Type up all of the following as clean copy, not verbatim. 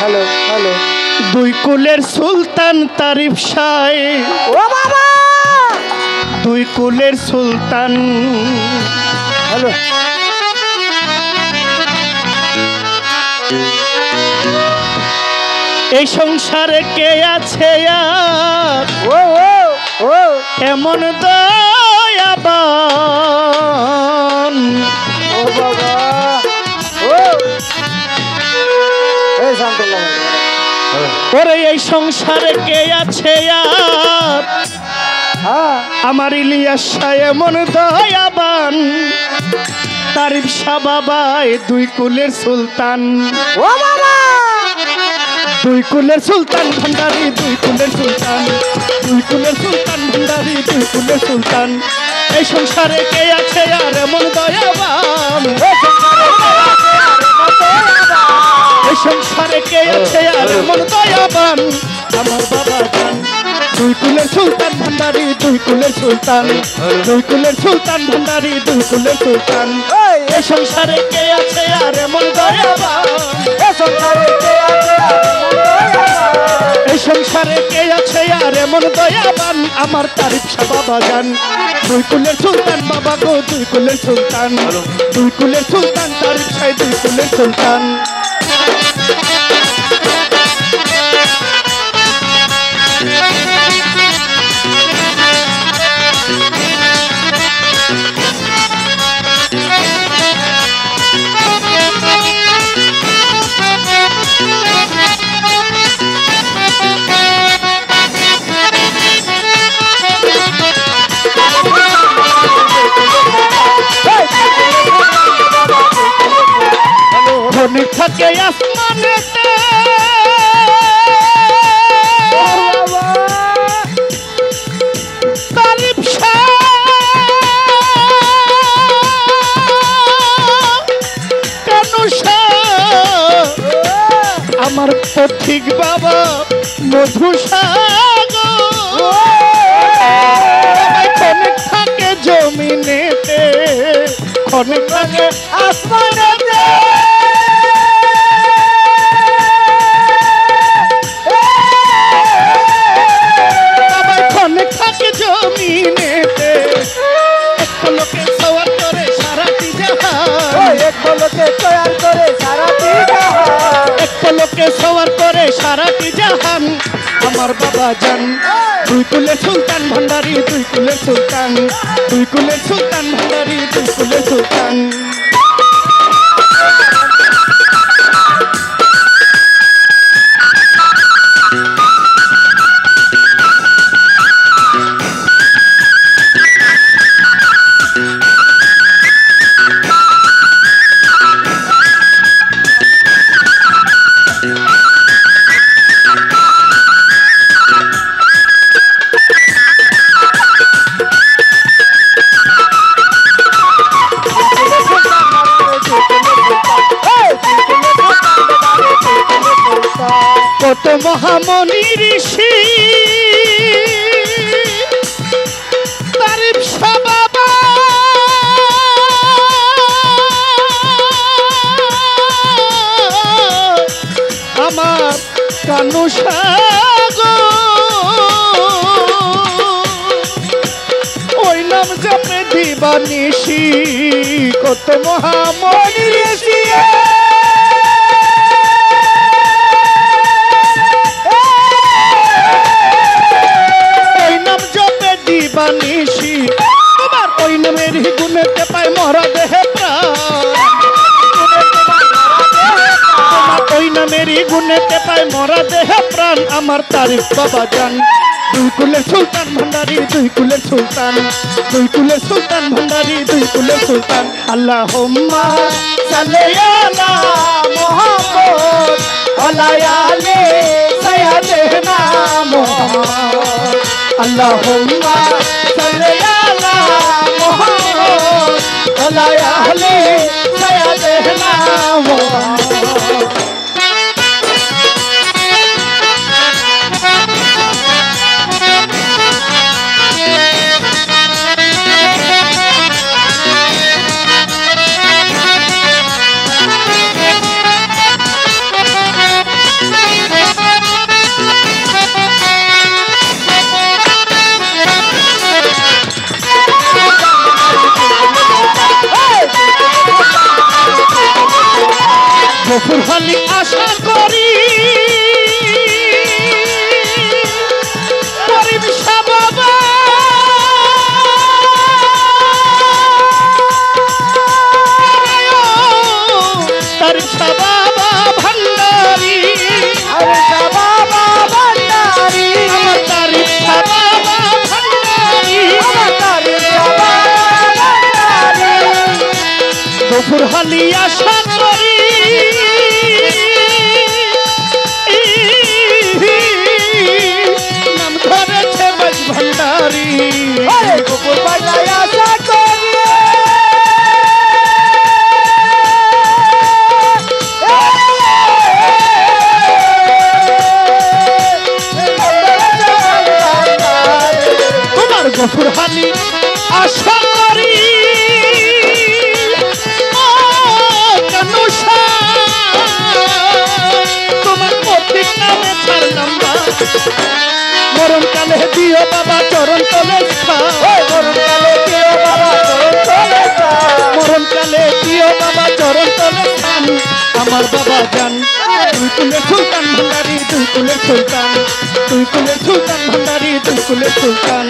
hello hello দুই কুলের সুলতান তারিফ শাহ ও বাবা দুই কুলের সুলতান হ্যালো এই সংসারে কে আছে আর ও ও ও এমন দয়াবান ও বাবা ও এই শান্তলা ওরে এই সংসারে কে আছে আর হ্যাঁ আমার ইলিয়াস শাহ এমন দয়াবান তারিফ শাহ বাবা দুই কুলের সুলতান ও বাবা দুই কুলের সুলতান ভান্ডারি দুই কুলের সুলতান দুই কুলের সুলতান ভান্ডারি দুই কুলের সুলতান এই সংসারে কে আছে আর এমন দয়াবান এই সংসারে কে আছে আর এমন দয়াবান আমার বাবা জান দুই কুলের সুলতান ভান্ডারি দুই কুলের সুলতান দুই কুলের সুলতান ভান্ডারি দুই কুলের সুলতান এই সংসারে কে আছে আর এমন দয়াবান এই সংসারে কে আছে এই সংসারে কে আছে আর এমন দয়াবান আমার তারিফ শাহ বাবা জান দুই কুলের সুলতান বাবা গো দুই কুলের সুলতান দুই কুলের সুলতান তারিফ শাহ দুই কুলের সুলতান ধনী থাকে আসমানেতে তারিফ শাহ কানু শাহ আমার পথিক বাবা মধু খনিক থাকে জমিনেতে খনিক থাকে আসমানেতে খনিক থাকে জমিনেতে এক লোকে সওয়ার করে সারাটি জাহান এক লোকে তৈরি করে সারাটি জাহান এক লোকে সওয়ার করে সারাটি জাহান আমার বাবা জান দুই কুলের সুলতান ভান্ডারি দুই কুলের সুলতান দুই কুলের সুলতান ভান্ডারি দুই কুলের সুলতান কত মহামণি ঋষি তারিফ শাহ বাবা আমার কানু শাহ ওই নাম জপে দিবানিশি কত মহামণি ঋষি বানিশি তোমার ওই নামের গুণেতে পায় মরা দেহে প্রাণ তোমার ওই নামের গুণেতে পায় মরা দেহে প্রাণ আমার তারিফ বাবা জান দুই কুলের সুলতান ভান্ডারি দুই কুলের সুলতান দুই কুলের সুলতান ভান্ডারি দুই কুলের সুলতান আল্লাহুম্মা সাল্লি আলা মুহাম্মদ ওয়া আলি সাইয়্যিদিনা মুহাম্মদ আল্লাহুম্মা সাল্লি আলা মুহাম্মদ ওয়া আলি সাইয়্যিদিনা মুহাম্মদ গফুর হালি আশা করি পরিবেশা বাবা তারিফশা বাবা ভান্ডারি আরে বাবা ভান্ডারি আমার তারিফশা বাবা ভান্ডারি আমার তারিফ বাবা ভান্ডারি গফুর হালি আশা করি নাম ধরেছে বাজ ভান্ডারি আরে গোপুর বাজায় আশা করি তোমার গফুর হালি আশা করি ও কানুষা তোমার প্রত্যেক নামে ছাড়লাম না মরণকালে দিও বাবা চরণ তলে মরণকালে দিও বাবা চরণ তলে মরণকালে দিও বাবা চরণ তলে স্থান আমার বাবা জান তুই কুলের সুলতান ভান্ডারি তুই কুলের সুলতান তুই কুলের সুলতান ভান্ডারি তুই কুলের সুলতান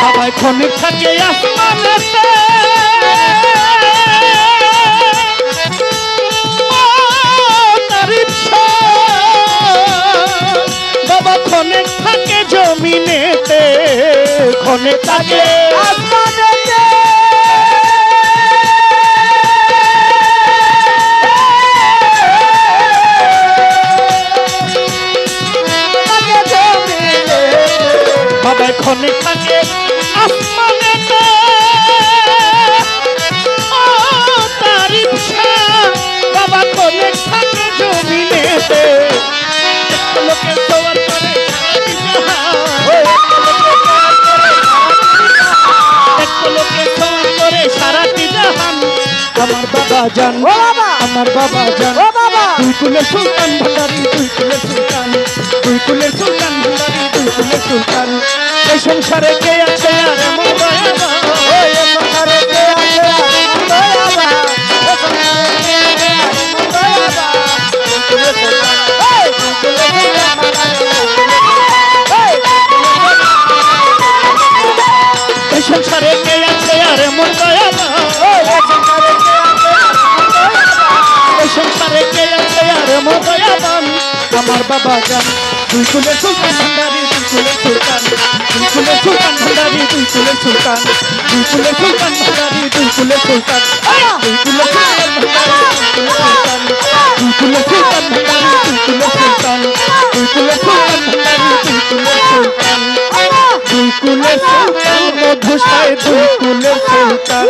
বাবা ক্ষণিক থাকে আসমানেতে তারিফশা বাবা ক্ষণিক থাকে জমিনেতে ক্ষণিক থাকে আসমানেতে তাকে জমিনে বাবা ক্ষণিক থাকে আসমানেতে ও তারিফশা বাবা ক্ষণিক থাকে জমিনেতে লোকে সওয়াল করে লোকে সওয়াল করে সারাটি জাহান আমার বাবা জান ও বাবা আমার বাবা জান ও বাবা তুই কুলের সুলতান ভান্ডারি তুই কুলের সুলতান তুই কুলের সুলতান ভান্ডারি তুই কুলের সুলতান এই সংসারে কে আছে আর এমন দয়াবা ওই সংসারে কে আছে আর দয়াবা ও সংসারে কে আছে আর দয়াবা তুলে সুলতান এই তুলে এই সংসারে কে আছে আর এমন দয়াবা এই সংসারে কে আছে আর এমন দয়াবান আমার বাবা জান তুই কুলের সুলতান ভান্ডারি তুই কুলের সুলতান তুই কুলের সুলতান ভান্ডারি তুই কুলের সুলতান তুই কুলের সুলতান ভান্ডারি তুই কুলের সুলতান তুই কুলের সুলতান ভান্ডারি তুই কুলের সুলতান তুই কুলের সুলতান ভান্ডারি তুই কুলের সুলতান তুই কুলের সুলতান ভান্ডারি তুই কুলের সুলতান তুই কুলের সুলতান মধুসায় তুই কুলের সুলতান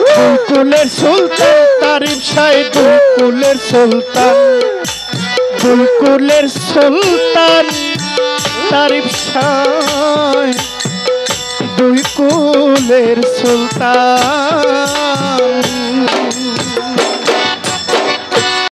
তুই কুলের সুলতান তারিফ সাই তুই কুলের সুলতান তুই কুলের সুলতান তারিফ সাই দুই কুলের সুলতান